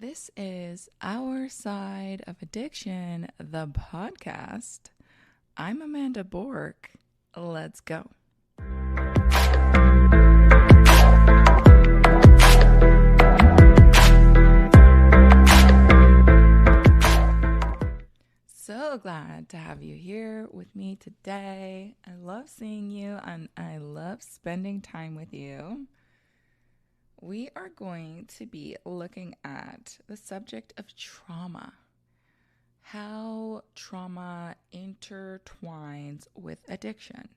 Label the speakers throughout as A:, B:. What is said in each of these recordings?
A: This is Our Side of Addiction, the podcast. I'm Amanda Bork. Let's go. So glad to have you here with me today. I love seeing you and I love spending time with you. We are going to be looking at the subject of trauma, how trauma intertwines with addiction.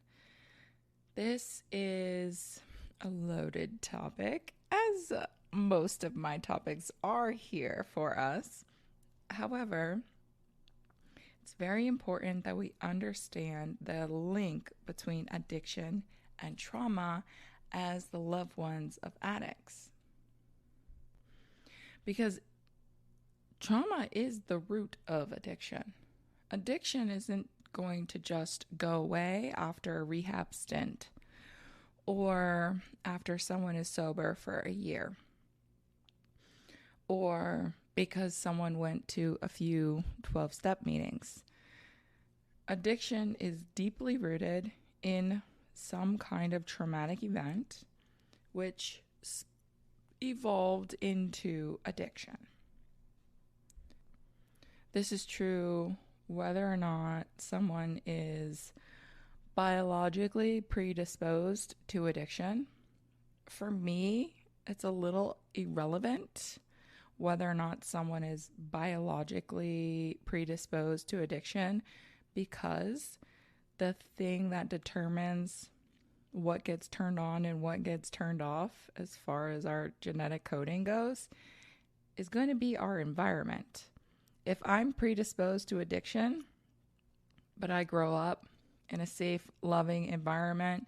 A: This is a loaded topic, as most of my topics are here for us. However, it's very important that we understand the link between addiction and trauma as the loved ones of addicts. Because trauma is the root of addiction. Addiction isn't going to just go away after a rehab stint or after someone is sober for a year or because someone went to a few 12-step meetings. Addiction is deeply rooted in some kind of traumatic event, which evolved into addiction. This is true whether or not someone is biologically predisposed to addiction. For me, it's a little irrelevant whether or not someone is biologically predisposed to addiction, because the thing that determines what gets turned on and what gets turned off as far as our genetic coding goes is going to be our environment. If I'm predisposed to addiction, but I grow up in a safe, loving environment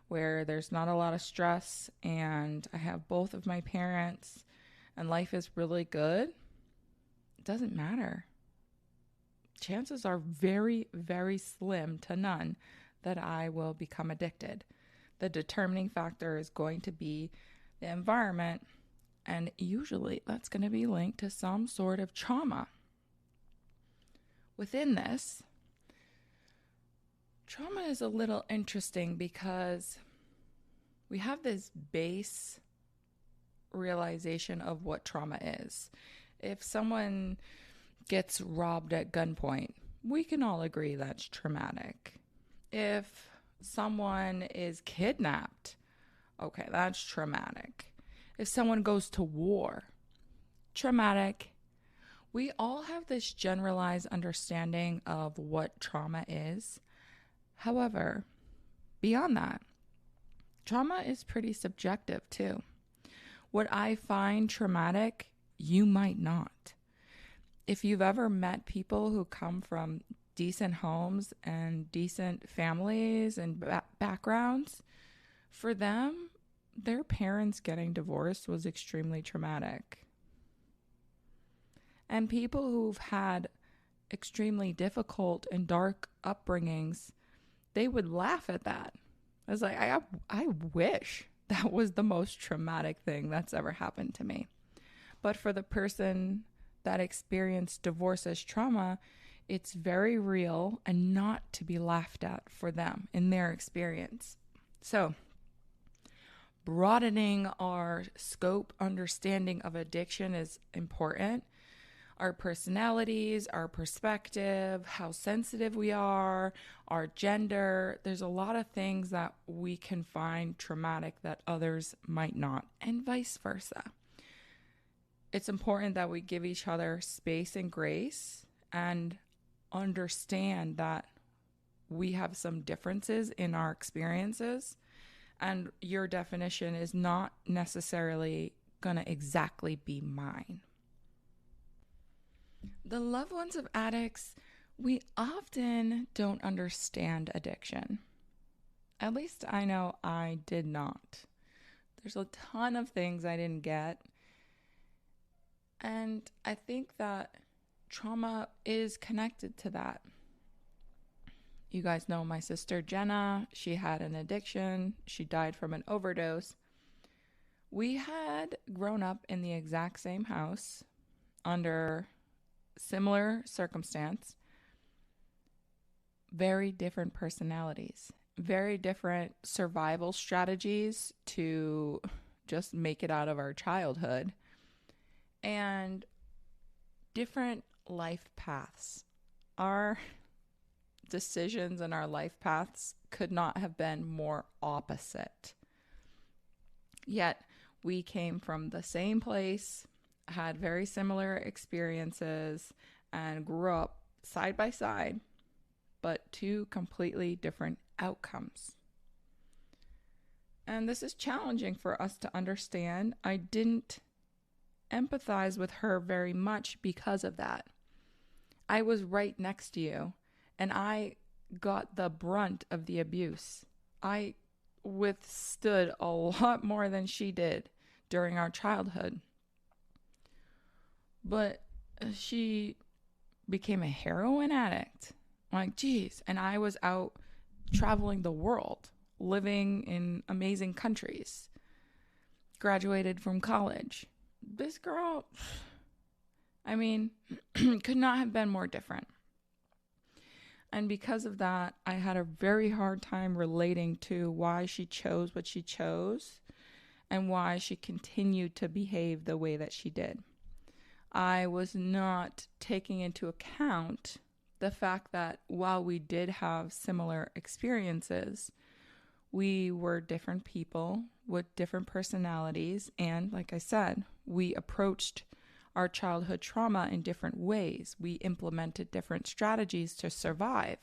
A: where there's not a lot of stress and I have both of my parents and life is really good, it doesn't matter. Chances are very, very slim to none that I will become addicted. The determining factor is going to be the environment, and usually that's going to be linked to some sort of trauma. Within this, trauma is a little interesting because we have this base realization of what trauma is. If someone gets robbed at gunpoint, we can all agree that's traumatic. If someone is kidnapped, okay, that's traumatic. If someone goes to war, traumatic. We all have this generalized understanding of what trauma is. However, beyond that, trauma is pretty subjective too. What I find traumatic, you might not. If you've ever met people who come from decent homes and decent families and backgrounds, for them, their parents getting divorced was extremely traumatic. And people who've had extremely difficult and dark upbringings, they would laugh at that. I was like, I wish that was the most traumatic thing that's ever happened to me. But for the person that experienced divorce as trauma, it's very real and not to be laughed at for them in their experience. So, broadening our scope, understanding of addiction is important. Our personalities, our perspective, how sensitive we are, our gender. There's a lot of things that we can find traumatic that others might not, and vice versa. It's important that we give each other space and grace and understand that we have some differences in our experiences, and your definition is not necessarily going to exactly be mine. The loved ones of addicts, we often don't understand addiction. At least I know I did not. There's a ton of things I didn't get. And I think that trauma is connected to that. You guys know my sister Jenna. She had an addiction. She died from an overdose. We had grown up in the exact same house. under similar circumstance, very different personalities, very different survival strategies to just make it out of our childhood, and different life paths. Our decisions and our life paths could not have been more opposite. Yet we came from the same place, had very similar experiences, and grew up side by side, but two completely different outcomes. And this is challenging for us to understand. I didn't empathize with her very much because of that. I was right next to you, and I got the brunt of the abuse. I withstood a lot more than she did during our childhood. But she became a heroin addict. Like, geez. And I was out traveling the world, living in amazing countries, graduated from college. This girl, I mean, could not have been more different. And because of that, I had a very hard time relating to why she chose what she chose and why she continued to behave the way that she did. I was not taking into account the fact that while we did have similar experiences, we were different people with different personalities. And like I said, we approached our childhood trauma in different ways. We implemented different strategies to survive.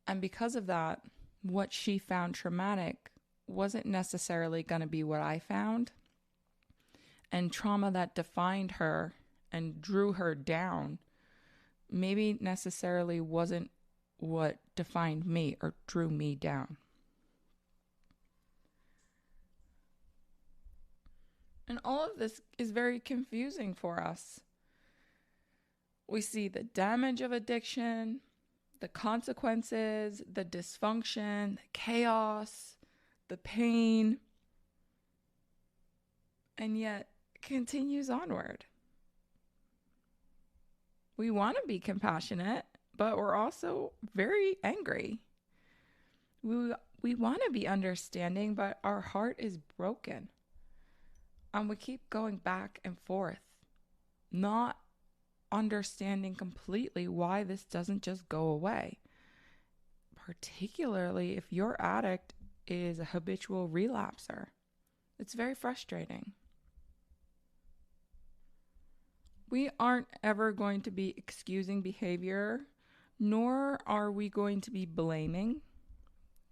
A: And because of that, what she found traumatic wasn't necessarily going to be what I found. And trauma that defined her and drew her down maybe necessarily wasn't what defined me or drew me down. And all of this is very confusing for us. We see the damage of addiction, the consequences, the dysfunction, the chaos, the pain, and yet it continues onward. We want to be compassionate, but we're also very angry. We want to be understanding, but our heart is broken. And we keep going back and forth, not understanding completely why this doesn't just go away. Particularly if your addict is a habitual relapser. It's very frustrating. We aren't ever going to be excusing behavior, nor are we going to be blaming.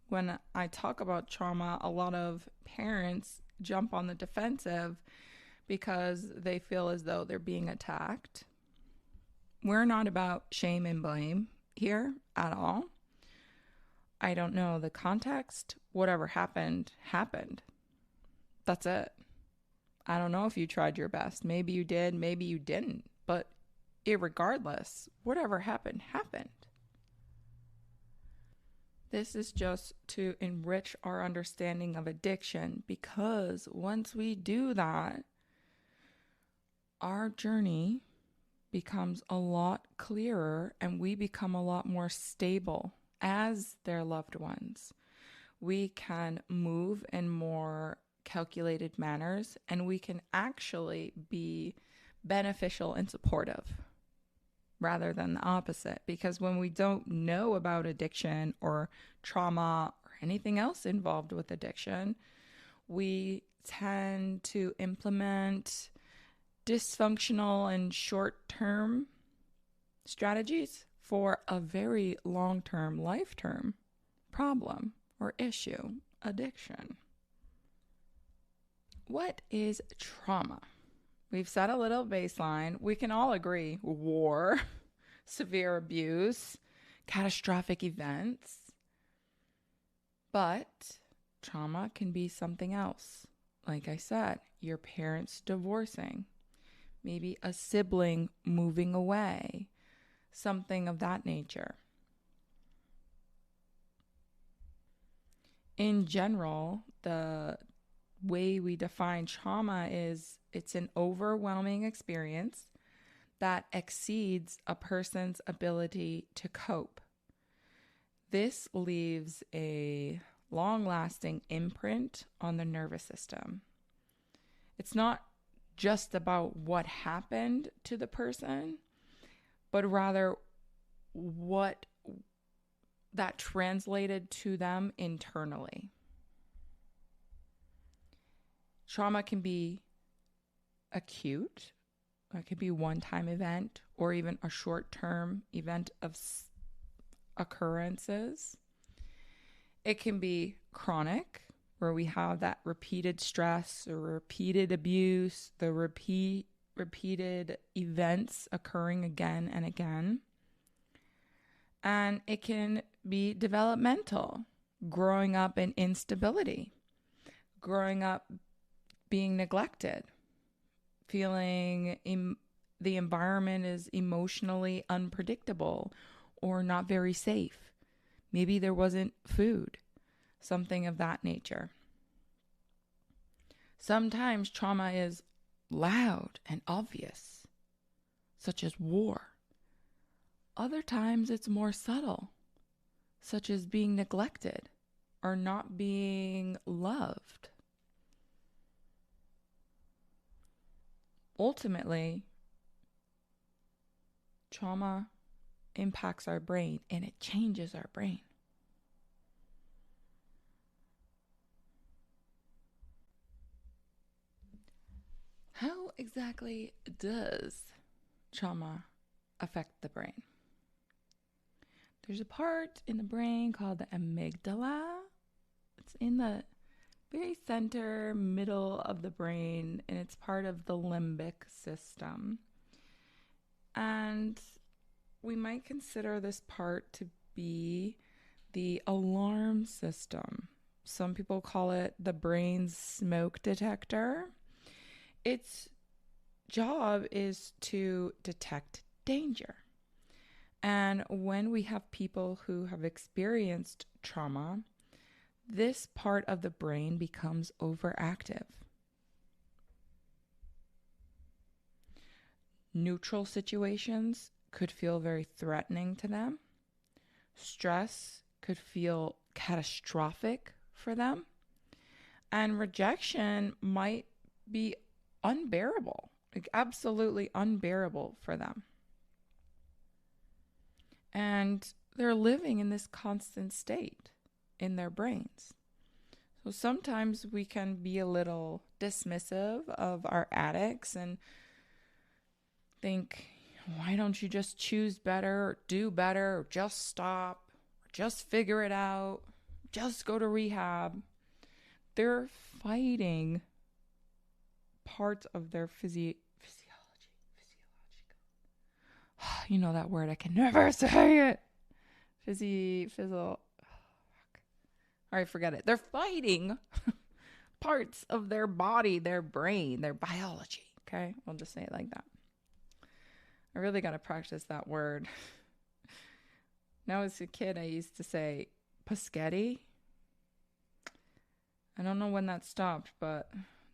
A: When I talk about trauma, a lot of parents jump on the defensive because they feel as though they're being attacked. We're not about shame and blame here at all. I don't know the context. Whatever happened, happened. That's it. I don't know if you tried your best. Maybe you did, maybe you didn't. But irregardless, whatever happened, happened. This is just to enrich our understanding of addiction, because once we do that, our journey becomes a lot clearer and we become a lot more stable as their loved ones. We can move in more calculated manners and we can actually be beneficial and supportive rather than the opposite. Because when we don't know about addiction or trauma or anything else involved with addiction, we tend to implement dysfunctional and short-term strategies for a very long-term, life-term problem or issue, addiction. What is trauma? We've set a little baseline. We can all agree: war, severe abuse, catastrophic events. But trauma can be something else. Like I said, your parents divorcing, maybe a sibling moving away, something of that nature. In general, the way we define trauma is it's an overwhelming experience that exceeds a person's ability to cope. This leaves a long-lasting imprint on the nervous system. It's not just about what happened to the person, but rather what that translated to them internally. Trauma can be acute, it could be a one-time event, or even a short-term event of occurrences. It can be chronic, where we have that repeated stress or repeated abuse, the repeated events occurring again and again. And it can be developmental, growing up in instability, growing up being neglected, feeling the environment is emotionally unpredictable or not very safe. Maybe there wasn't food, something of that nature. Sometimes trauma is loud and obvious, such as war. Other times it's more subtle, such as being neglected or not being loved. Ultimately, trauma impacts our brain and it changes our brain. How exactly does trauma affect the brain? There's a part in the brain called the amygdala. It's in the very center, middle of the brain, and it's part of the limbic system. And we might consider this part to be the alarm system. Some people call it the brain's smoke detector. Its job is to detect danger. And when we have people who have experienced trauma, this part of the brain becomes overactive. Neutral situations could feel very threatening to them. Stress could feel catastrophic for them. And rejection might be unbearable, like absolutely unbearable for them. And they're living in this constant state in their brains. So sometimes we can be a little dismissive of our addicts and think, why don't you just choose better, or do better, or just stop, or just figure it out, just go to rehab. They're fighting parts of their physiological. You know that word, I can never say it. All right, forget it. They're fighting parts of their body, their brain, their biology. Okay, I'll just say it like that. I really got to practice that word. Now, as a kid, I used to say Paschetti. I don't know when that stopped, but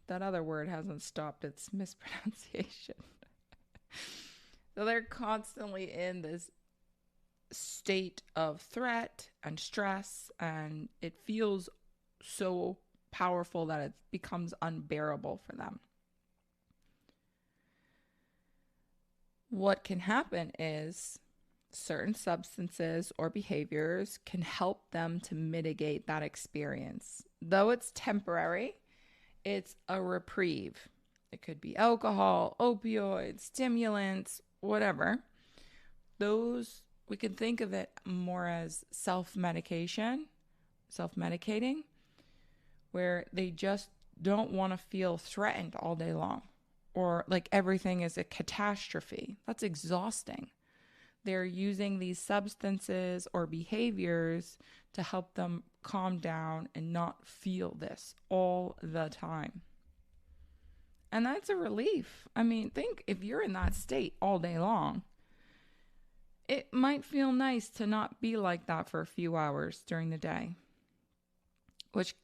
A: that other word hasn't stopped its mispronunciation. So they're constantly in this state of threat and stress, and it feels so powerful that it becomes unbearable for them. What can happen is certain substances or behaviors can help them to mitigate that experience. Though it's temporary, it's a reprieve. It could be alcohol, opioids, stimulants, whatever. Those, we can think of it more as self-medicating, where they just don't want to feel threatened all day long, or like everything is a catastrophe. That's exhausting. They're using these substances or behaviors to help them calm down and not feel this all the time. And that's a relief. I mean, think if you're in that state all day long, it might feel nice to not be like that for a few hours during the day, which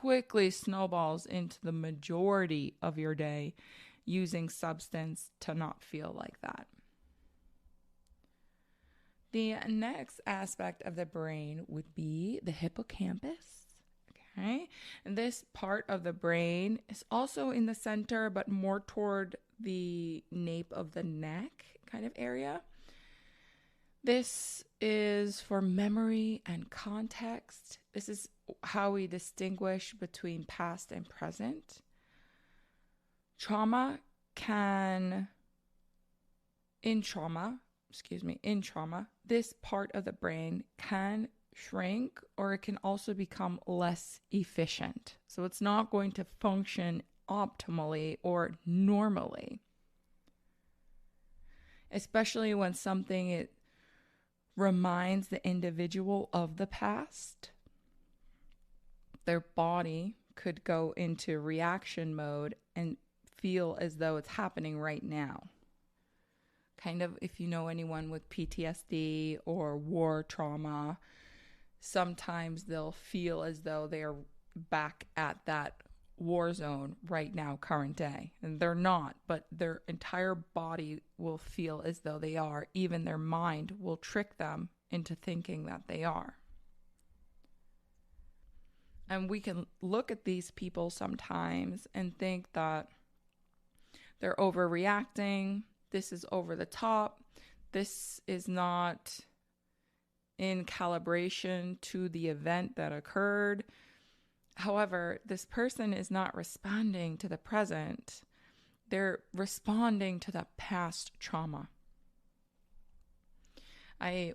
A: quickly snowballs into the majority of your day using substance to not feel like that. The next aspect of the brain would be the hippocampus. Okay. And this part of the brain is also in the center, but more toward the nape of the neck kind of area. This is for memory and context. This is how we distinguish between past and present. In trauma, this part of the brain can shrink, or it can also become less efficient. So it's not going to function optimally or normally, especially when it reminds the individual of the past. Their body could go into reaction mode and feel as though it's happening right now. Kind of, if you know anyone with PTSD or war trauma, sometimes they'll feel as though they're back at that war zone right now, current day. And they're not, but their entire body will feel as though they are. Even their mind will trick them into thinking that they are. And we can look at these people sometimes and think that they're overreacting. This is over the top. This is not in calibration to the event that occurred. However, this person is not responding to the present. They're responding to the past trauma. I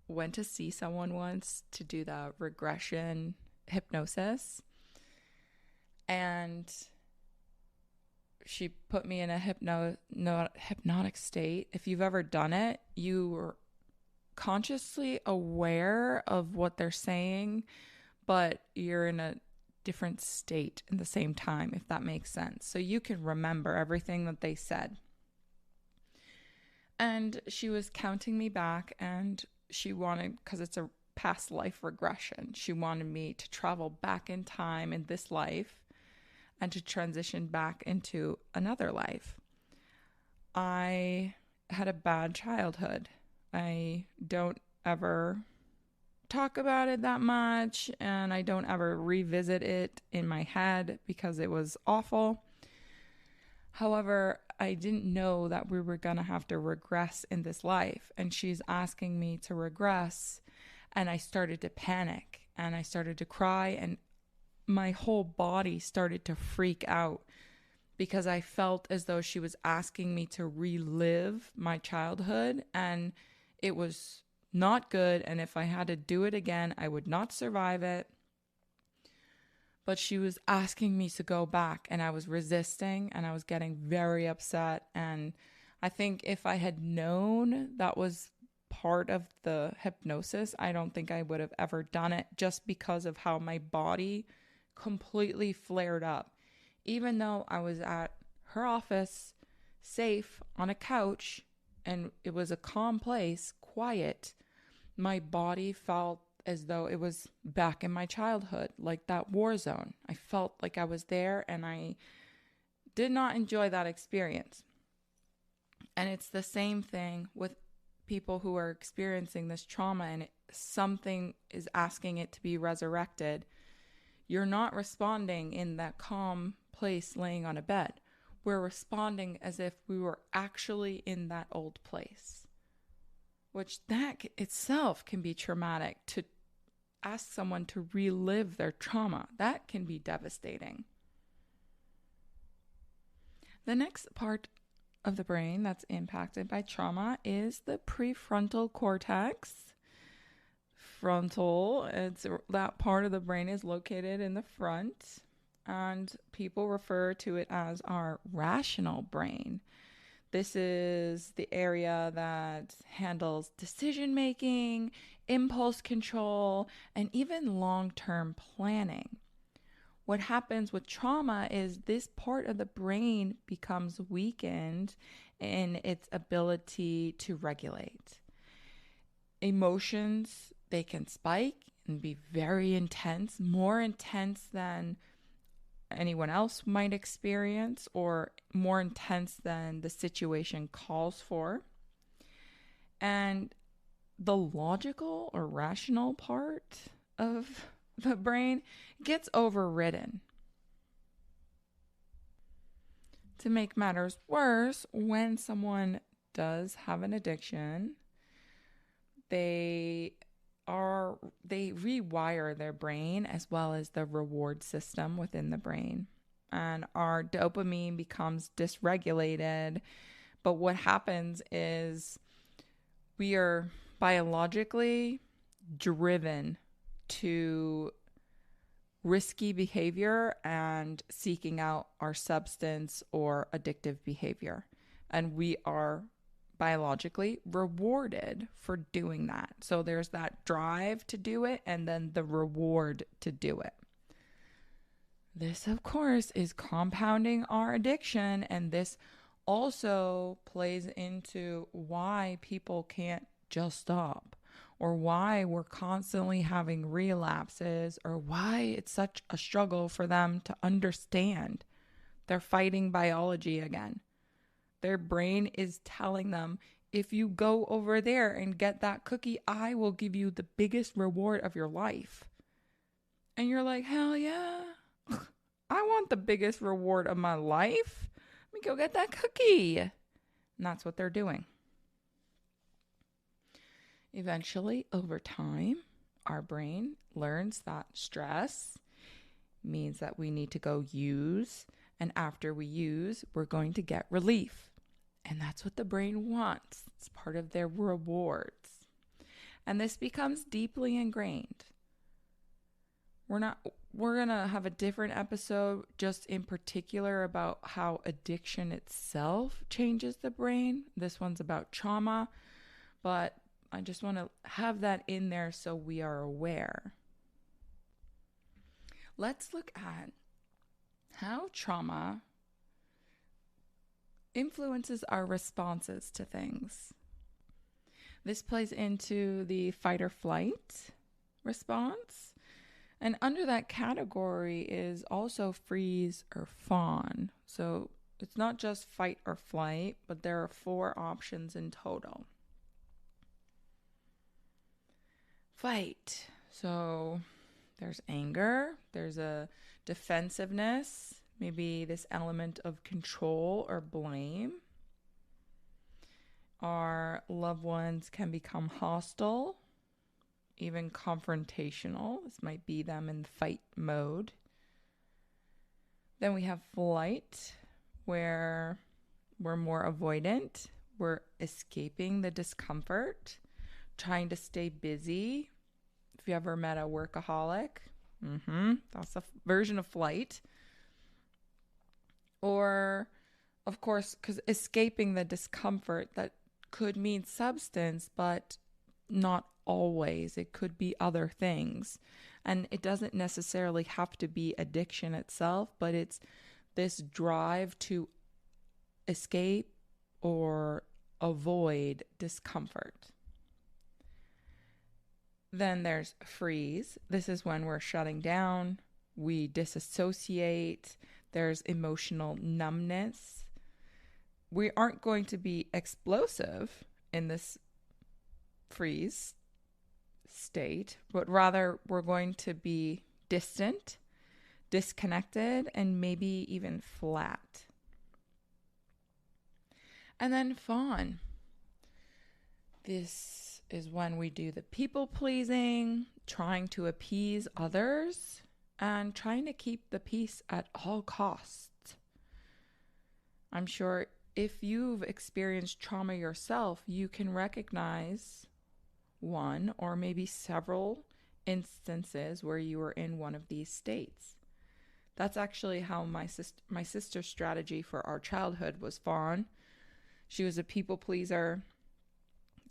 A: went to see someone once to do the regression hypnosis, and she put me in a hypnotic state. If you've ever done it, you were consciously aware of what they're saying, but you're in a different state at the same time, if that makes sense. So you can remember everything that they said. And she was counting me back, and she wanted, because it's a past life regression, she wanted me to travel back in time in this life and to transition back into another life. I had a bad childhood. I don't ever talk about it that much, and I don't ever revisit it in my head because it was awful. However, I didn't know that we were going to have to regress in this life, and she's asking me to regress, and I started to panic, and I started to cry, and my whole body started to freak out because I felt as though she was asking me to relive my childhood, and it was not good, and if I had to do it again, I would not survive it. But she was asking me to go back, and I was resisting, and I was getting very upset. And I think if I had known that was part of the hypnosis, I don't think I would have ever done it, just because of how my body completely flared up. Even though I was at her office, safe, on a couch, and it was a calm place, quiet, my body felt as though it was back in my childhood, like that war zone. I felt like I was there, and I did not enjoy that experience. And it's the same thing with people who are experiencing this trauma, and something is asking it to be resurrected. You're not responding in that calm place laying on a bed. We're responding as if we were actually in that old place, which that itself can be traumatic. To ask someone to relive their trauma, that can be devastating. The next part of the brain that's impacted by trauma is the prefrontal cortex. That part of the brain is located in the front, and people refer to it as our rational brain. This is the area that handles decision making, impulse control, and even long-term planning. What happens with trauma is this part of the brain becomes weakened in its ability to regulate. Emotions, they can spike, and be very intense, more intense than anyone else might experience or more intense than the situation calls for. And the logical or rational part of the brain gets overridden. To make matters worse, when someone does have an addiction, they rewire their brain as well as the reward system within the brain. And our dopamine becomes dysregulated. But what happens is we are biologically driven to risky behavior and seeking out our substance or addictive behavior. And we are biologically rewarded for doing that. So there's that drive to do it and then the reward to do it. This, of course, is compounding our addiction, and this also plays into why people can't just stop, or why we're constantly having relapses, or why it's such a struggle for them to understand. They're fighting biology again. Their brain is telling them, if you go over there and get that cookie, I will give you the biggest reward of your life. And you're like, hell yeah. I want the biggest reward of my life. Let me go get that cookie. And that's what they're doing. Eventually, over time, our brain learns that stress means that we need to go use. And after we use, we're going to get relief. And that's what the brain wants. It's part of their rewards. And this becomes deeply ingrained. We're going to have a different episode just in particular about how addiction itself changes the brain. This one's about trauma, but I just want to have that in there so we are aware. Let's look at how trauma influences our responses to things. This plays into the fight or flight response. And under that category is also freeze or fawn. So it's not just fight or flight, but there are 4 options in total. Fight. So there's anger, there's a defensiveness, maybe this element of control or blame. Our loved ones can become hostile, even confrontational. This might be them in fight mode. Then we have flight, where we're more avoidant. We're escaping the discomfort, trying to stay busy. If you ever met a workaholic, that's a version of flight. Or, of course, because escaping the discomfort, that could mean substance, but not always. It could be other things. And it doesn't necessarily have to be addiction itself, but it's this drive to escape or avoid discomfort. Then there's freeze. This is when we're shutting down, we disassociate, there's emotional numbness. We aren't going to be explosive in this freeze state, but rather we're going to be distant, disconnected, and maybe even flat. And then fawn. This is when we do the people pleasing, trying to appease others, and trying to keep the peace at all costs. I'm sure if you've experienced trauma yourself, you can recognize one or maybe several instances where you were in one of these states. That's actually how my sister's strategy for our childhood was fawn. She was a people pleaser.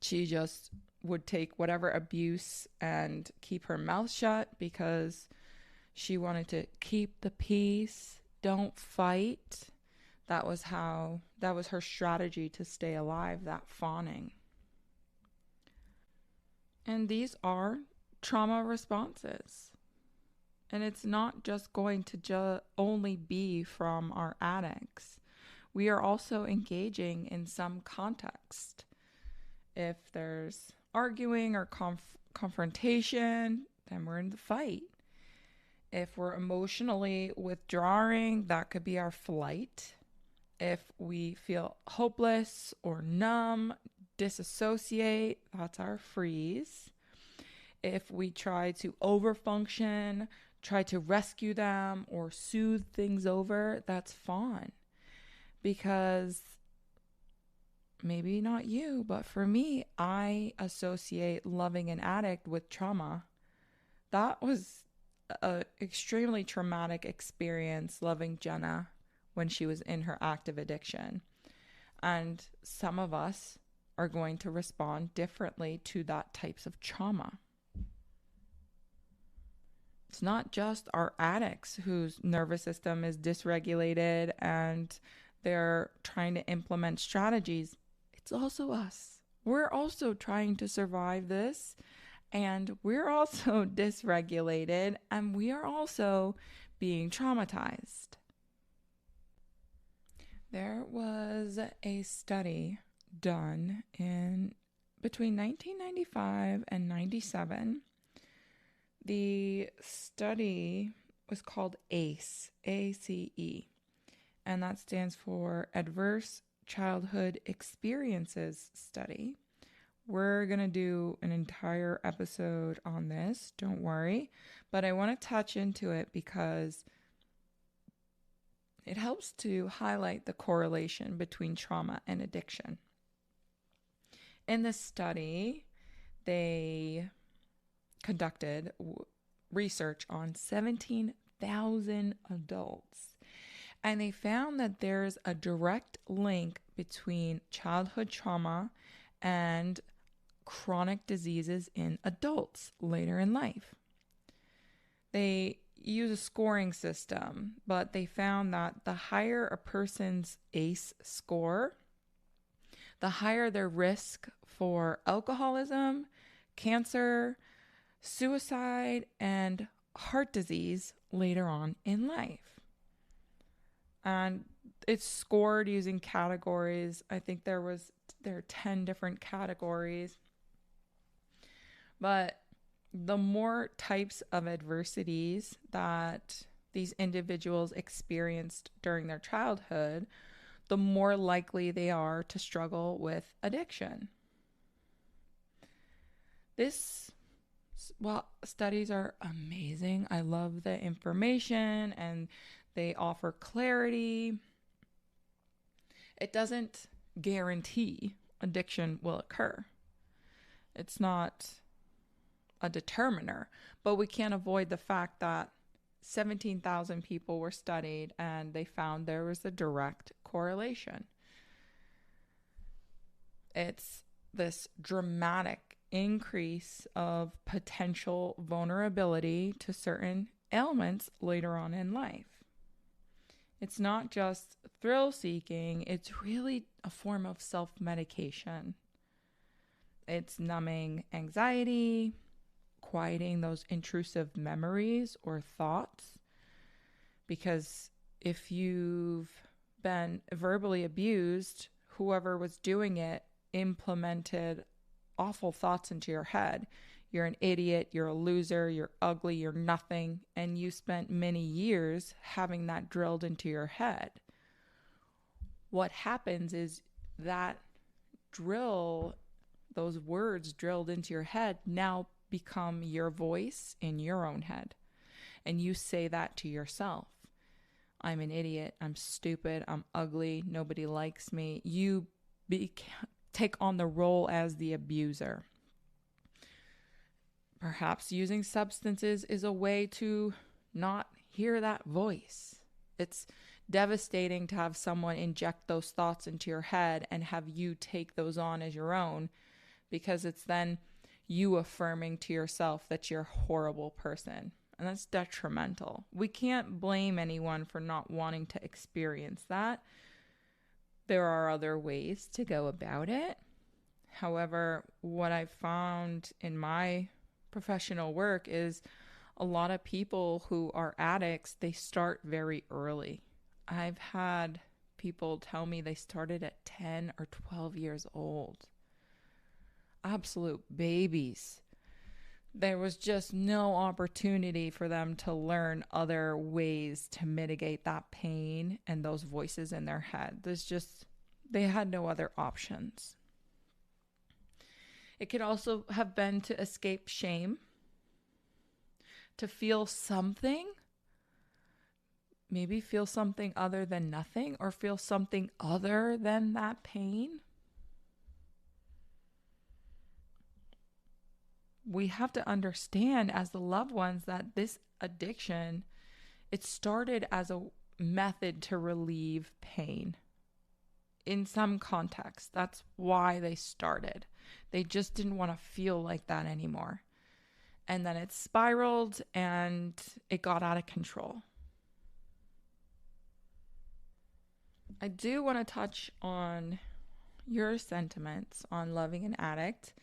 A: She just would take whatever abuse and keep her mouth shut because she wanted to keep the peace, don't fight. That was her strategy to stay alive, that fawning. And these are trauma responses. And it's not just going to only be from our addicts. We are also engaging in some context. If there's arguing or confrontation, then we're in the fight. If we're emotionally withdrawing, that could be our flight. If we feel hopeless or numb, disassociate, that's our freeze. If we try to overfunction, try to rescue them or soothe things over, that's fawn. Because maybe not you, but for me, I associate loving an addict with trauma. That was an extremely traumatic experience loving Jenna when she was in her active addiction. And some of us are going to respond differently to that types of trauma. It's not just our addicts whose nervous system is dysregulated and they're trying to implement strategies. It's also us. We're also trying to survive this, and we're also dysregulated, and we are also being traumatized. There was a study done in between 1995 and 97. The study was called ACE, ACE, and that stands for Adverse Childhood Experiences Study. We're going to do an entire episode on this, don't worry, but I want to touch into it because it helps to highlight the correlation between trauma and addiction. In this study, they conducted research on 17,000 adults, and they found that there's a direct link between childhood trauma and chronic diseases in adults later in life. They use a scoring system, but they found that the higher a person's ACE score, the higher their risk for alcoholism, cancer, suicide, and heart disease later on in life. And it's scored using categories. I think there are 10 different categories. But the more types of adversities that these individuals experienced during their childhood, the more likely they are to struggle with addiction. Studies are amazing. I love the information and they offer clarity. It doesn't guarantee addiction will occur. It's not a determiner, but we can't avoid the fact that 17,000 people were studied and they found there was a direct correlation. It's this dramatic increase of potential vulnerability to certain ailments later on in life. It's not just thrill seeking, it's really a form of self-medication. It's numbing anxiety, quieting those intrusive memories or thoughts. Because if you've been verbally abused, whoever was doing it implemented awful thoughts into your head. You're an idiot, you're a loser, you're ugly, you're nothing, and you spent many years having that drilled into your head. What happens is that those words drilled into your head now become your voice in your own head. And you say that to yourself. I'm an idiot, I'm stupid, I'm ugly, nobody likes me. You take on the role as the abuser. Perhaps using substances is a way to not hear that voice. It's devastating to have someone inject those thoughts into your head and have you take those on as your own, because it's then you affirming to yourself that you're a horrible person. And that's detrimental. We can't blame anyone for not wanting to experience that. There are other ways to go about it. However, what I've found in my professional work is a lot of people who are addicts, they start very early. I've had people tell me they started at 10 or 12 years old. Absolute babies. There was just no opportunity for them to learn other ways to mitigate that pain and those voices in their head. They had no other options. It could also have been to escape shame, to feel something, maybe feel something other than nothing, or feel something other than that pain. We have to understand as the loved ones that this addiction, it started as a method to relieve pain. In some context, that's why they started. They just didn't want to feel like that anymore. And then it spiraled and it got out of control. I do want to touch on your sentiments on loving an addict.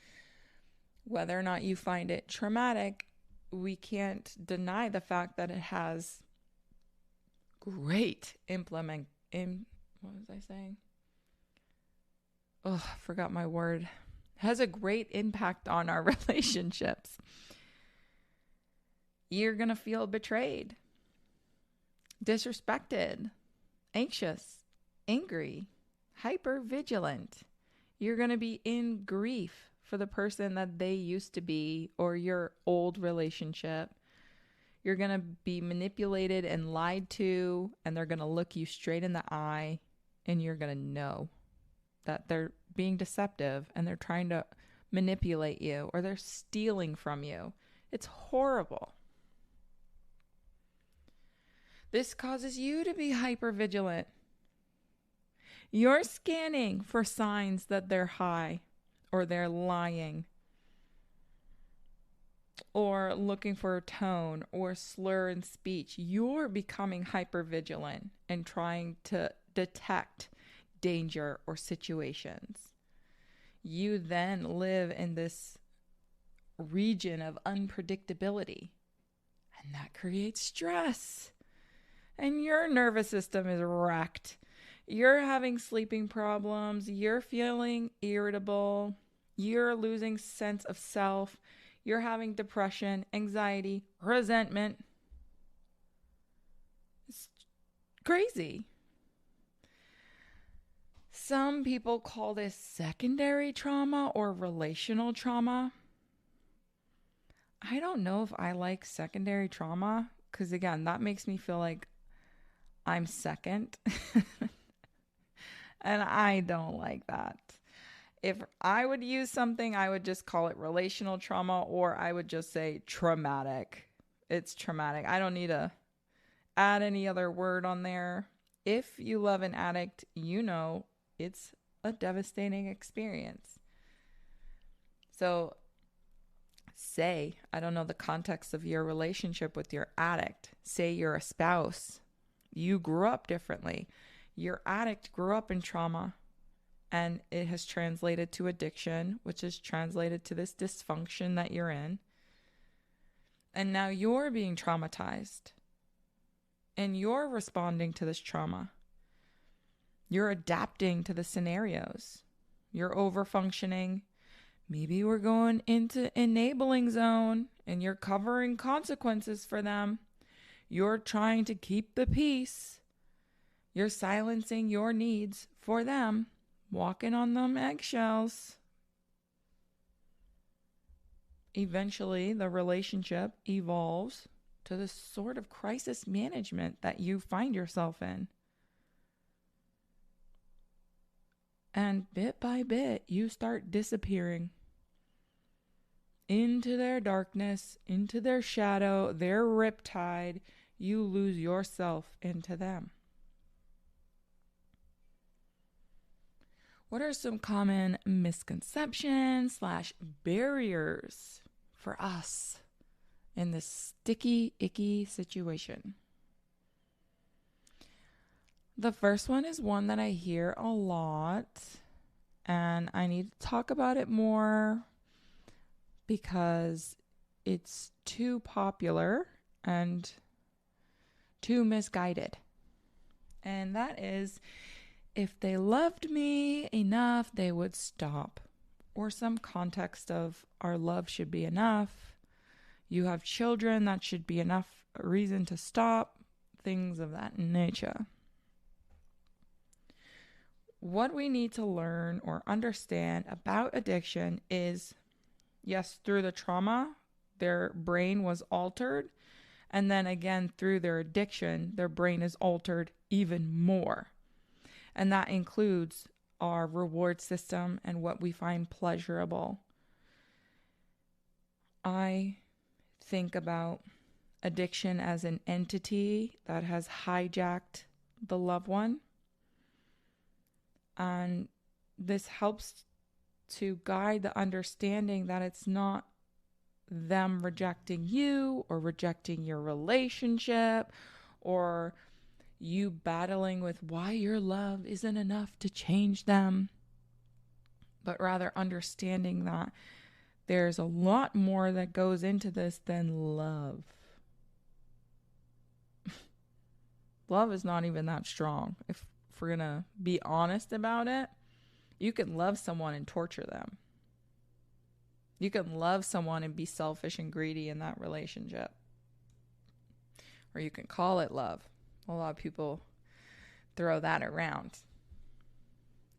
A: Whether or not you find it traumatic, we can't deny the fact that it has great what was I saying? Oh, I forgot my word. It has a great impact on our relationships. You're going to feel betrayed, disrespected, anxious, angry, hyper vigilant. You're going to be in grief for the person that they used to be or your old relationship. You're going to be manipulated and lied to, and they're going to look you straight in the eye, and you're going to know that they're being deceptive and they're trying to manipulate you or they're stealing from you. It's horrible. This causes you to be hyper vigilant. You're scanning for signs that they're high or they're lying or looking for a tone or slur in speech. You're becoming hyper vigilant and trying to detect danger or situations. You then live in this region of unpredictability, and that creates stress. And your nervous system is wrecked. You're having sleeping problems. You're feeling irritable. You're losing sense of self. You're having depression, anxiety, resentment. It's crazy. Some people call this secondary trauma or relational trauma. I don't know if I like secondary trauma because, again, that makes me feel like I'm second. And I don't like that. If I would use something, I would just call it relational trauma, or I would just say traumatic. It's traumatic. I don't need to add any other word on there. If you love an addict, you know it's a devastating experience. So say, I don't know the context of your relationship with your addict. Say you're a spouse. You grew up differently. Your addict grew up in trauma, and it has translated to addiction, which is translated to this dysfunction that you're in. And now you're being traumatized, and you're responding to this trauma. You're adapting to the scenarios. You're over-functioning. Maybe we're going into enabling zone, and you're covering consequences for them. You're trying to keep the peace. You're silencing your needs for them, walking on them eggshells. Eventually, the relationship evolves to the sort of crisis management that you find yourself in. And bit by bit, you start disappearing into their darkness, into their shadow, their riptide. You lose yourself into them. What are some common misconceptions / barriers for us in this sticky, icky situation? The first one is one that I hear a lot, and I need to talk about it more because it's too popular and too misguided. And that is, if they loved me enough, they would stop. Or some context of our love should be enough. You have children, that should be enough reason to stop. Things of that nature. What we need to learn or understand about addiction is, yes, through the trauma, their brain was altered. And then again, through their addiction, their brain is altered even more. And that includes our reward system and what we find pleasurable. I think about addiction as an entity that has hijacked the loved one. And this helps to guide the understanding that it's not them rejecting you or rejecting your relationship or you battling with why your love isn't enough to change them, but rather understanding that there's a lot more that goes into this than love. Love is not even that strong. If we're going to be honest about it, you can love someone and torture them. You can love someone and be selfish and greedy in that relationship. Or you can call it love. A lot of people throw that around.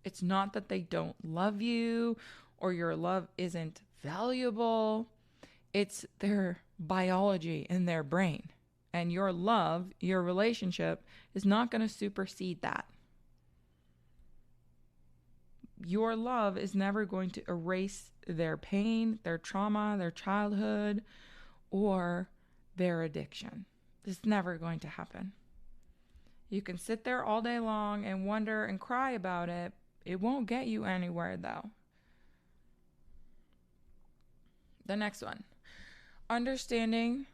A: It's not that they don't love you or your love isn't valuable. It's their biology in their brain. And your love, your relationship, is not going to supersede that. Your love is never going to erase their pain, their trauma, their childhood, or their addiction. It's never going to happen. You can sit there all day long and wonder and cry about it. It won't get you anywhere, though. The next one. Understanding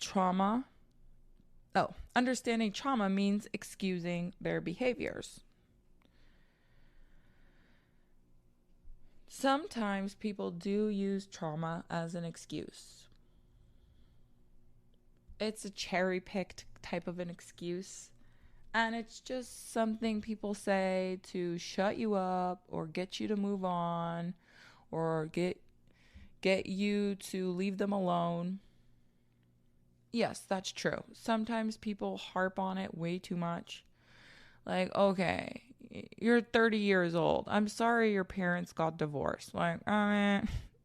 A: trauma. Understanding trauma means excusing their behaviors. Sometimes people do use trauma as an excuse. It's a cherry-picked type of an excuse. And it's just something people say to shut you up or get you to move on or get you to leave them alone. Yes, that's true. Sometimes people harp on it way too much. Like, okay, you're 30 years old. I'm sorry your parents got divorced. Like,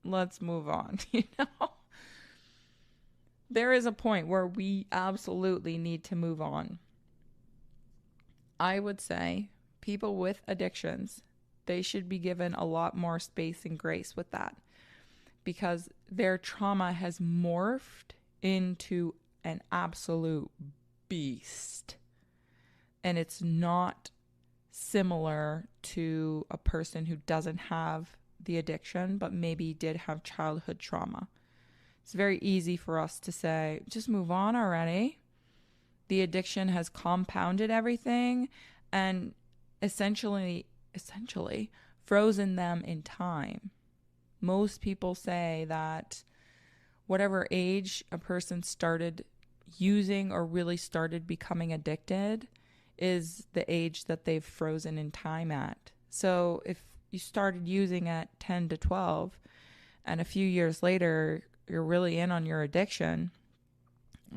A: let's move on, you know? There is a point where we absolutely need to move on. I would say people with addictions, they should be given a lot more space and grace with that because their trauma has morphed into an absolute beast. And it's not similar to a person who doesn't have the addiction, but maybe did have childhood trauma. It's very easy for us to say, just move on already. The addiction has compounded everything and essentially frozen them in time. Most people say that whatever age a person started using or really started becoming addicted is the age that they've frozen in time at. So if you started using at 10 to 12 and a few years later you're really in on your addiction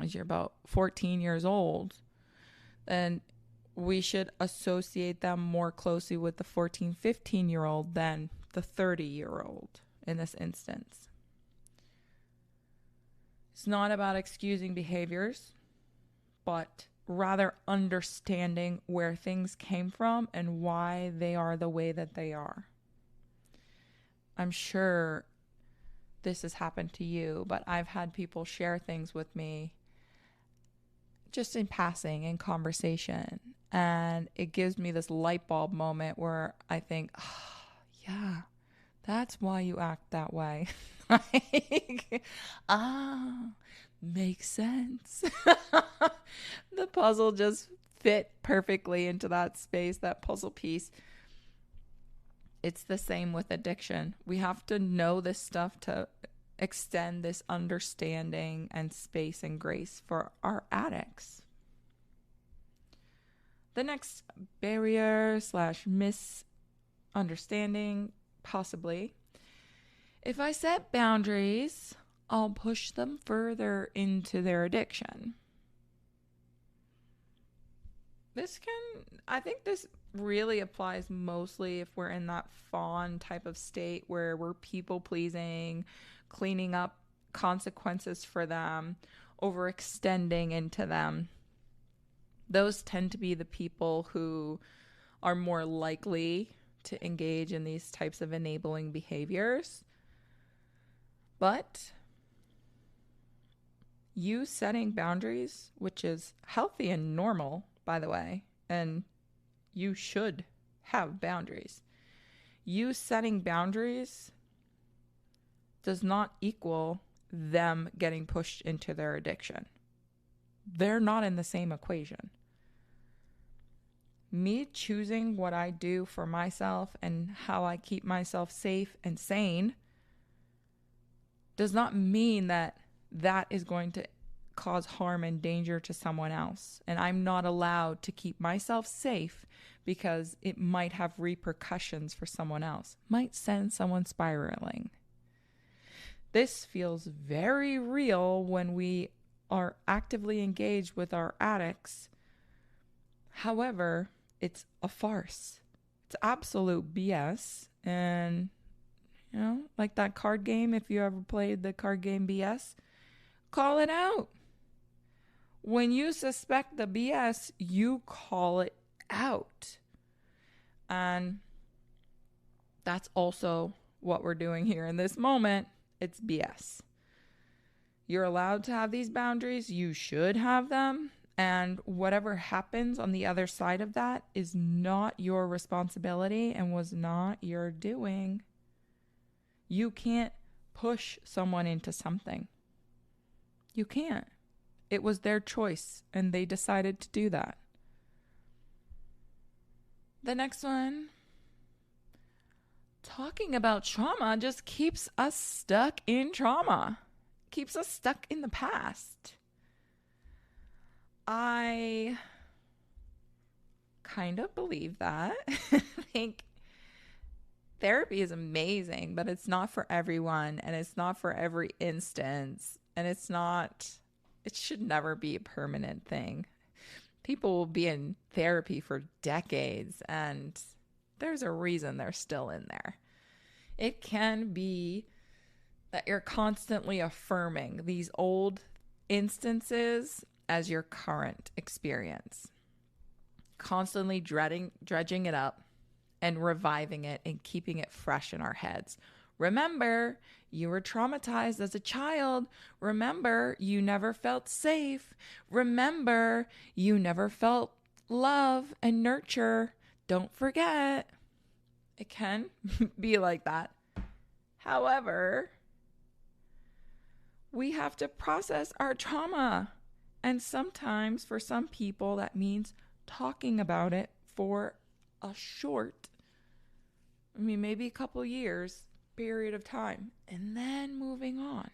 A: as you're about 14 years old, then we should associate them more closely with the 14, 15-year-old than the 30-year-old in this instance. It's not about excusing behaviors, but rather understanding where things came from and why they are the way that they are. I'm sure this has happened to you, but I've had people share things with me just in passing, in conversation, and it gives me this light bulb moment where I think, yeah, that's why you act that way. Like, makes sense. The puzzle just fit perfectly into that space, that puzzle piece. It's the same with addiction. We have to know this stuff to extend this understanding and space and grace for our addicts. The next barrier / misunderstanding, possibly, if I set boundaries, I'll push them further into their addiction. I think this really applies mostly if we're in that fawn type of state where we're people pleasing, cleaning up consequences for them, overextending into them. Those tend to be the people who are more likely to engage in these types of enabling behaviors. But you setting boundaries, which is healthy and normal, by the way, and you should have boundaries. You setting boundaries does not equal them getting pushed into their addiction. They're not in the same equation. Me choosing what I do for myself and how I keep myself safe and sane does not mean that is going to cause harm and danger to someone else. And I'm not allowed to keep myself safe because it might have repercussions for someone else, might send someone spiraling. This feels very real when we are actively engaged with our addicts. However, it's a farce. It's absolute BS. And, like that card game, if you ever played the card game BS, call it out. When you suspect the BS, you call it out. And that's also what we're doing here in this moment. It's BS. You're allowed to have these boundaries. You should have them. And whatever happens on the other side of that is not your responsibility and was not your doing. You can't push someone into something. You can't. It was their choice and they decided to do that. The next one. Talking about trauma just keeps us stuck in trauma. Keeps us stuck in the past. I kind of believe that. I think therapy is amazing, but it's not for everyone and it's not for every instance. And it should never be a permanent thing. People will be in therapy for decades and there's a reason they're still in there. It can be that you're constantly affirming these old instances as your current experience. Constantly dredging it up and reviving it and keeping it fresh in our heads. Remember, you were traumatized as a child. Remember, you never felt safe. Remember, you never felt love and nurture. Don't forget. It can be like that. However, we have to process our trauma. And sometimes for some people, that means talking about it for a short, maybe a couple years period of time, and then moving on.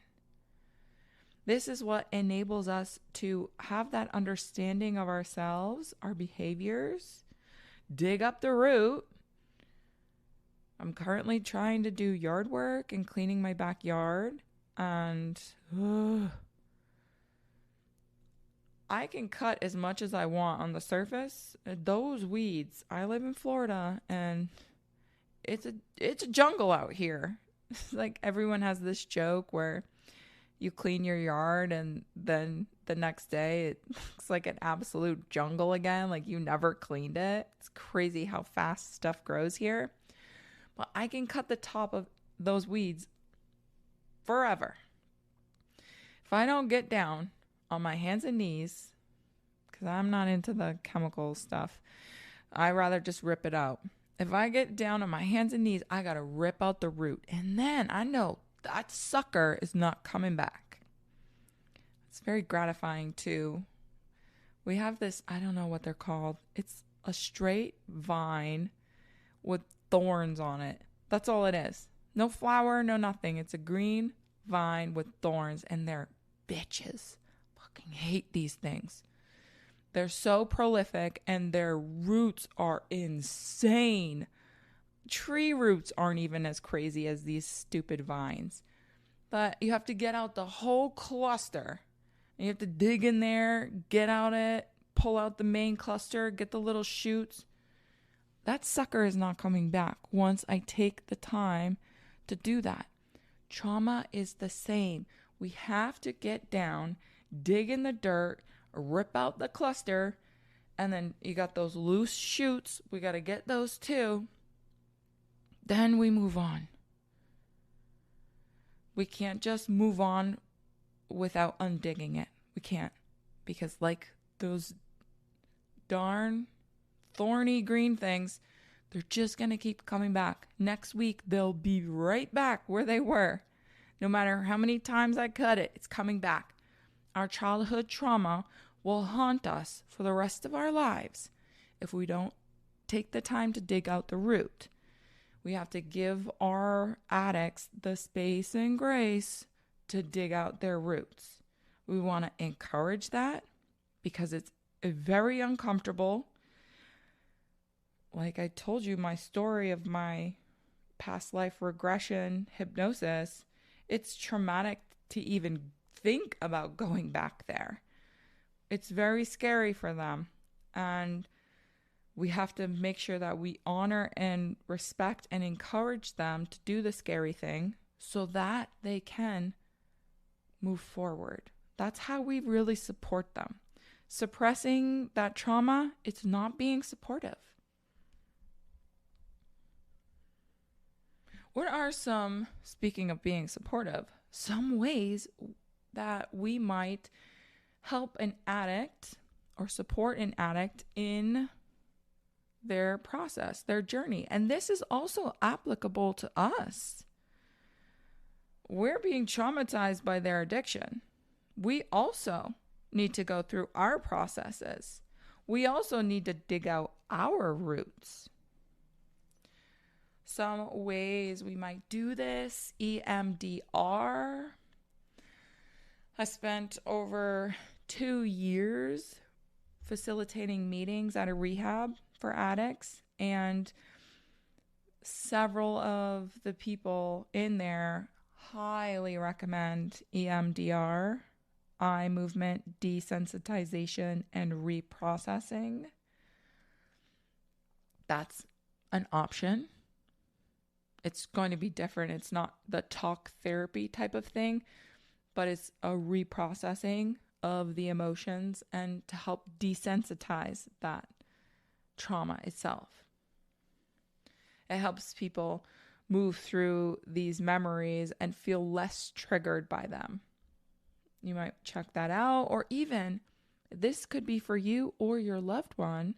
A: This is what enables us to have that understanding of ourselves, our behaviors, dig up the root. I'm currently trying to do yard work and cleaning my backyard, and I can cut as much as I want on the surface. Those weeds, I live in Florida and it's a jungle out here. Like everyone has this joke where you clean your yard and then the next day it looks like an absolute jungle again, like you never cleaned it. It's crazy how fast stuff grows here. But I can cut the top of those weeds forever. If I don't get down on my hands and knees, because I'm not into the chemical stuff, I rather just rip it out. If I get down on my hands and knees, I got to rip out the root. And then I know that sucker is not coming back. It's very gratifying too. We have this, I don't know what they're called. It's a straight vine with thorns on it. That's all it is. No flower, no nothing. It's a green vine with thorns, and they're bitches. Fucking hate these things. They're so prolific and their roots are insane. Tree roots aren't even as crazy as these stupid vines. But you have to get out the whole cluster. And you have to dig in there, get out it, pull out the main cluster, get the little shoots. That sucker is not coming back once I take the time to do that. Trauma is the same. We have to get down, dig in the dirt, rip out the cluster, and then you got those loose shoots. We got to get those too. Then we move on. We can't just move on without undigging it. We can't. Because like those darn thorny green things, they're just going to keep coming back. Next week, they'll be right back where they were. No matter how many times I cut it, it's coming back. Our childhood trauma will haunt us for the rest of our lives if we don't take the time to dig out the root. We have to give our addicts the space and grace to dig out their roots. We want to encourage that because it's very uncomfortable. Like I told you, my story of my past life regression hypnosis, it's traumatic to even think about going back there. It's very scary for them. And we have to make sure that we honor and respect and encourage them to do the scary thing so that they can move forward. That's how we really support them. Suppressing that trauma, it's not being supportive. What are some, speaking of being supportive, some ways that we might help an addict or support an addict in their process, their journey? And this is also applicable to us. We're being traumatized by their addiction. We also need to go through our processes. We also need to dig out our roots. Some ways we might do this: EMDR. I spent over 2 years facilitating meetings at a rehab for addicts, and several of the people in there highly recommend EMDR, eye movement desensitization and reprocessing. That's an option. It's going to be different. It's not the talk therapy type of thing, but it's a reprocessing of the emotions and to help desensitize that trauma itself. It helps people move through these memories and feel less triggered by them. You might check that out, or even this could be for you or your loved one.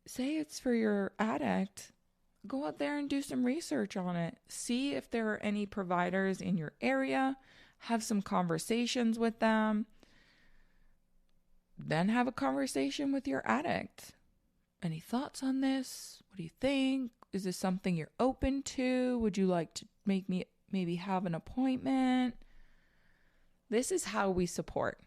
A: Say it's for your addict. Go out there and do some research on it. See if there are any providers in your area. Have some conversations with them. Then have a conversation with your addict. Any thoughts on this? What do you think? Is this something you're open to? Would you like to maybe have an appointment? This is how we support.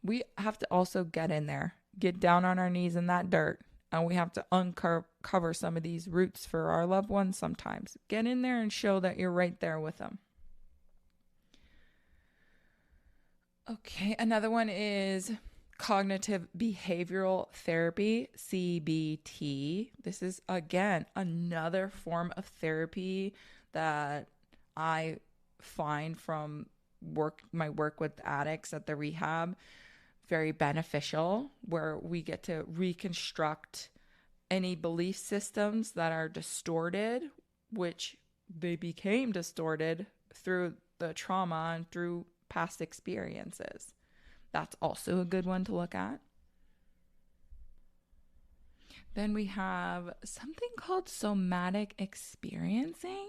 A: We have to also get in there, get down on our knees in that dirt, and we have to uncover some of these roots for our loved ones sometimes. Get in there and show that you're right there with them. Okay, another one is cognitive behavioral therapy, CBT. This is, again, another form of therapy that I find from my work with addicts at the rehab very beneficial, where we get to reconstruct any belief systems that are distorted, which they became distorted through the trauma and through past experiences. That's also a good one to look at. Then we have something called somatic experiencing.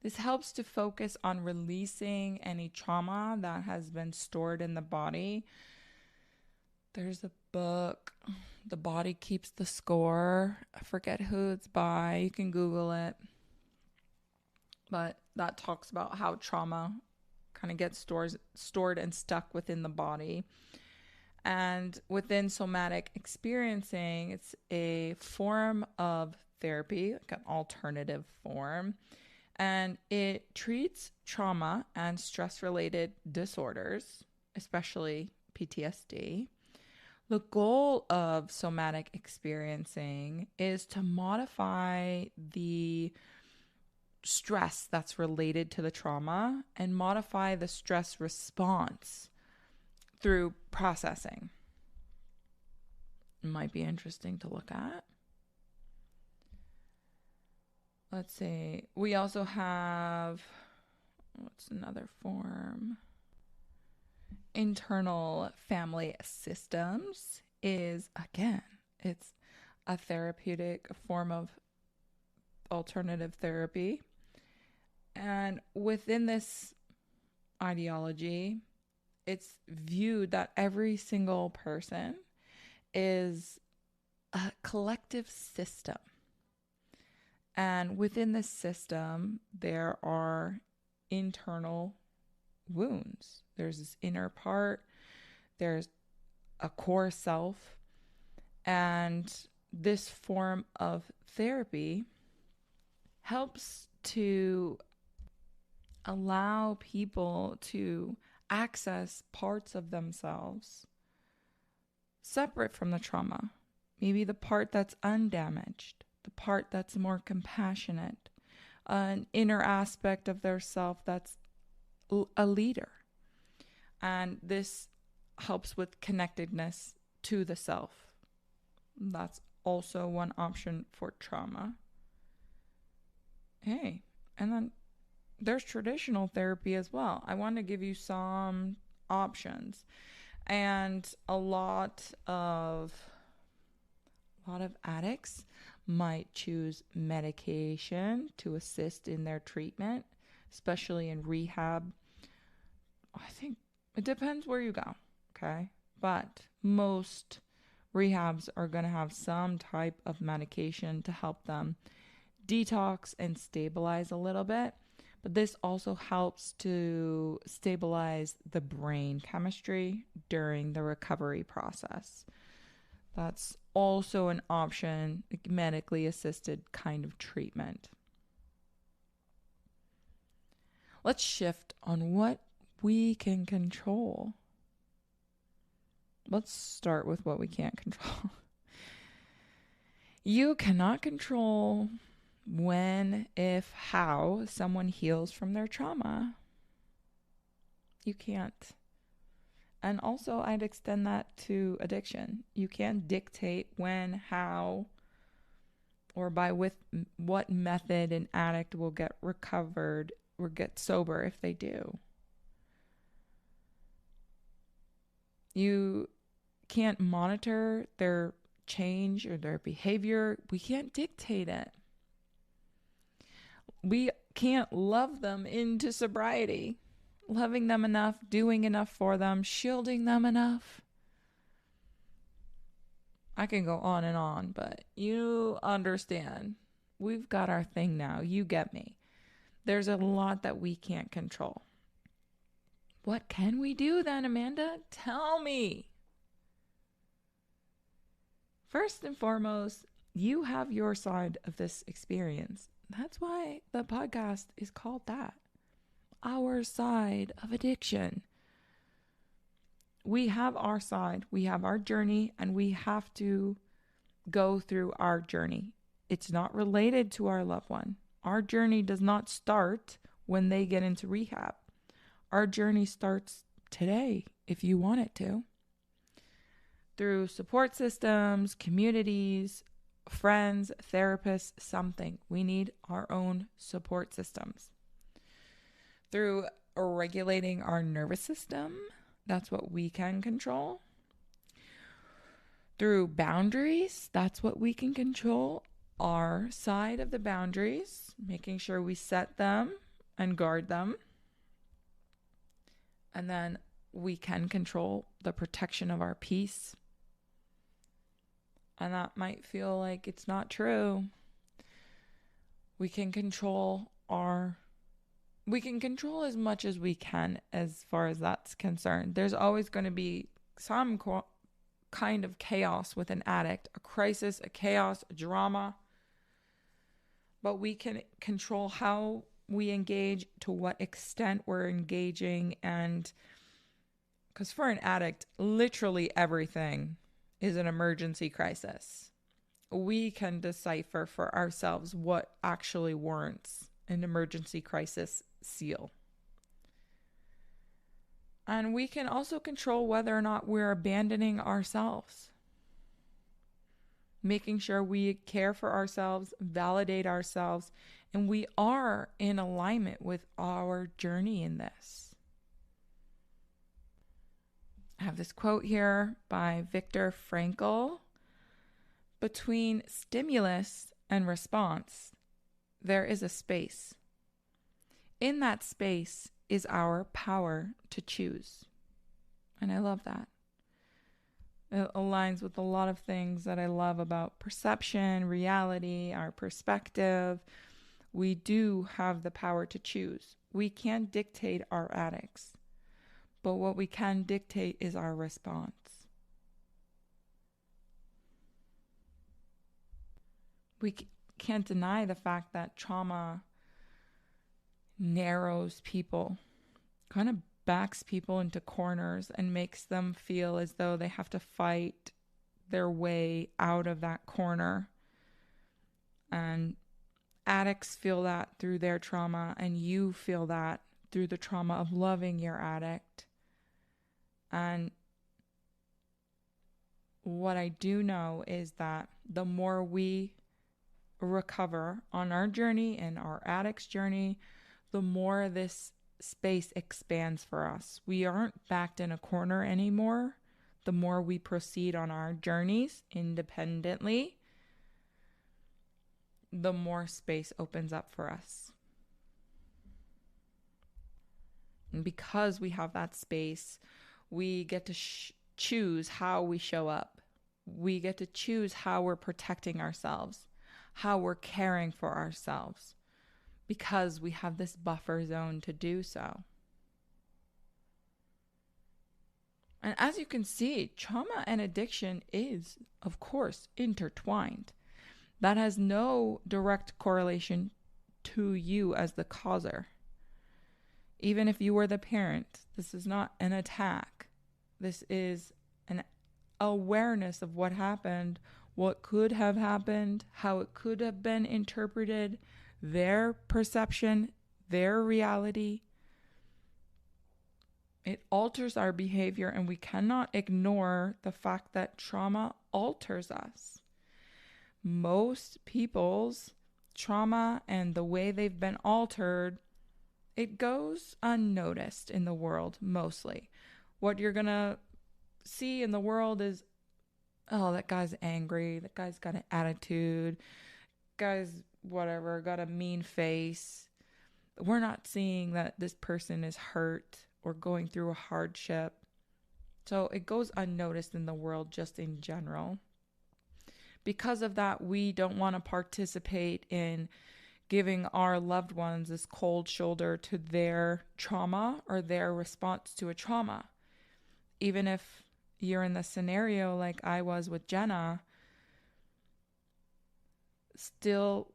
A: This helps to focus on releasing any trauma that has been stored in the body. There's a book, The Body Keeps the Score. I forget who it's by. You can Google it. but that talks about how trauma kind of gets stored and stuck within the body. And within somatic experiencing, it's a form of therapy, like an alternative form. And it treats trauma and stress related disorders, especially PTSD. The goal of somatic experiencing is to modify the stress that's related to the trauma and modify the stress response through processing. It might be interesting to look at. Let's see. We also have, what's another form? Internal family systems is, again, it's a therapeutic form of alternative therapy. And within this ideology, it's viewed that every single person is a collective system. And within this system, there are internal wounds. There's this inner part, there's a core self, and this form of therapy helps to allow people to access parts of themselves separate from the trauma. Maybe the part that's undamaged, the part that's more compassionate, an inner aspect of their self that's a leader. And this helps with connectedness to the self. That's also one option for trauma. Hey, and then there's traditional therapy as well. I want to give you some options. And a lot of addicts might choose medication to assist in their treatment, especially in rehab. I think it depends where you go, okay? But most rehabs are going to have some type of medication to help them detox and stabilize a little bit. But this also helps to stabilize the brain chemistry during the recovery process. That's also an option, medically assisted kind of treatment. Let's shift on what we can control. Let's start with what we can't control. You cannot control when, if, how someone heals from their trauma. You can't. And also, I'd extend that to addiction. You can't dictate when, how, or by with what method an addict will get recovered or get sober if they do. You can't monitor their change or their behavior. We can't dictate it. We can't love them into sobriety. Loving them enough, doing enough for them, shielding them enough. I can go on and on, but you understand. We've got our thing now. You get me. There's a lot that we can't control. What can we do then, Amanda? Tell me. First and foremost, you have your side of this experience. That's why the podcast is called that. Our side of addiction. We have our side, we have our journey, and we have to go through our journey. It's not related to our loved one. Our journey does not start when they get into rehab. Our journey starts today, if you want it to. Through support systems, communities, friends, therapists, something. We need our own support systems. Through regulating our nervous system, that's what we can control. Through boundaries, that's what we can control. Our side of the boundaries, making sure we set them and guard them. And then we can control the protection of our peace. And that might feel like it's not true. We can control our we can control as much as we can as far as that's concerned. There's always going to be some kind of chaos with an addict, a crisis, a chaos, a drama, but we can control how we engage, to what extent we're engaging, and because for an addict, literally everything is an emergency crisis. We can decipher for ourselves what actually warrants an emergency crisis seal. And we can also control whether or not we're abandoning ourselves, making sure we care for ourselves, validate ourselves, and we are in alignment with our journey in this. I have this quote here by Viktor Frankl. Between stimulus and response, there is a space. In that space is our power to choose. And I love that. It aligns with a lot of things that I love about perception, reality, our perspective. We do have the power to choose. We can't dictate our addicts, but what we can dictate is our response. We can't deny the fact that trauma narrows people, kind of backs people into corners and makes them feel as though they have to fight their way out of that corner. And addicts feel that through their trauma, and you feel that through the trauma of loving your addict. And what I do know is that the more we recover on our journey and our addict's journey, the more this space expands for us. We aren't backed in a corner anymore. The more we proceed on our journeys independently, the more space opens up for us. And because we have that space, we get to choose how we show up. We get to choose how we're protecting ourselves, how we're caring for ourselves, because we have this buffer zone to do so. And as you can see, trauma and addiction is, of course, intertwined. That has no direct correlation to you as the causer. Even if you were the parent, this is not an attack. This is an awareness of what happened, what could have happened, how it could have been interpreted, their perception, their reality. It alters our behavior, and we cannot ignore the fact that trauma alters us. Most people's trauma and the way they've been altered, it goes unnoticed in the world mostly. What you're going to see in the world is, oh, that guy's angry, that guy's got an attitude, guy's whatever, got a mean face. We're not seeing that this person is hurt or going through a hardship. So it goes unnoticed in the world just in general. Because of that, we don't want to participate in giving our loved ones this cold shoulder to their trauma or their response to a trauma. Even if you're in the scenario like I was with Jenna, still,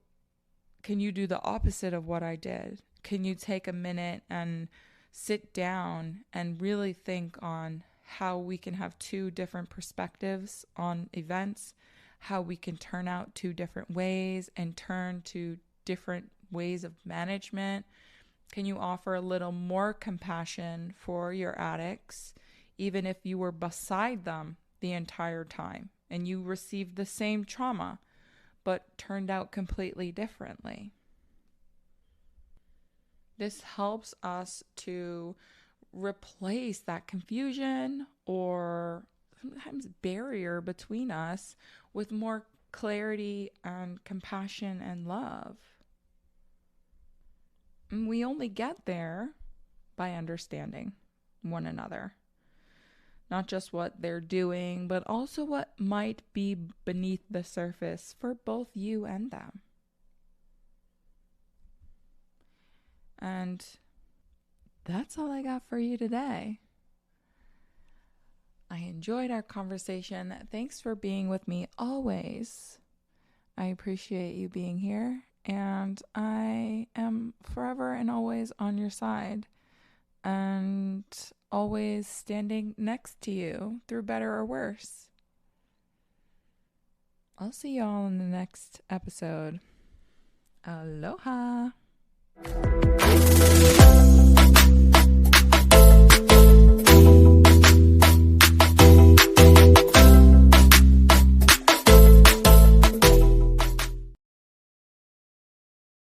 A: can you do the opposite of what I did? Can you take a minute and sit down and really think on how we can have two different perspectives on events, how we can turn out two different ways and turn to different ways of management? Can you offer a little more compassion for your addicts, even if you were beside them the entire time and you received the same trauma, but turned out completely differently? This helps us to replace that confusion or sometimes barrier between us with more clarity and compassion and love. And we only get there by understanding one another. Not just what they're doing, but also what might be beneath the surface for both you and them. And that's all I got for you today. I enjoyed our conversation. Thanks for being with me always. I appreciate you being here, and I am forever and always on your side and always standing next to you through better or worse. I'll see y'all in the next episode. Aloha.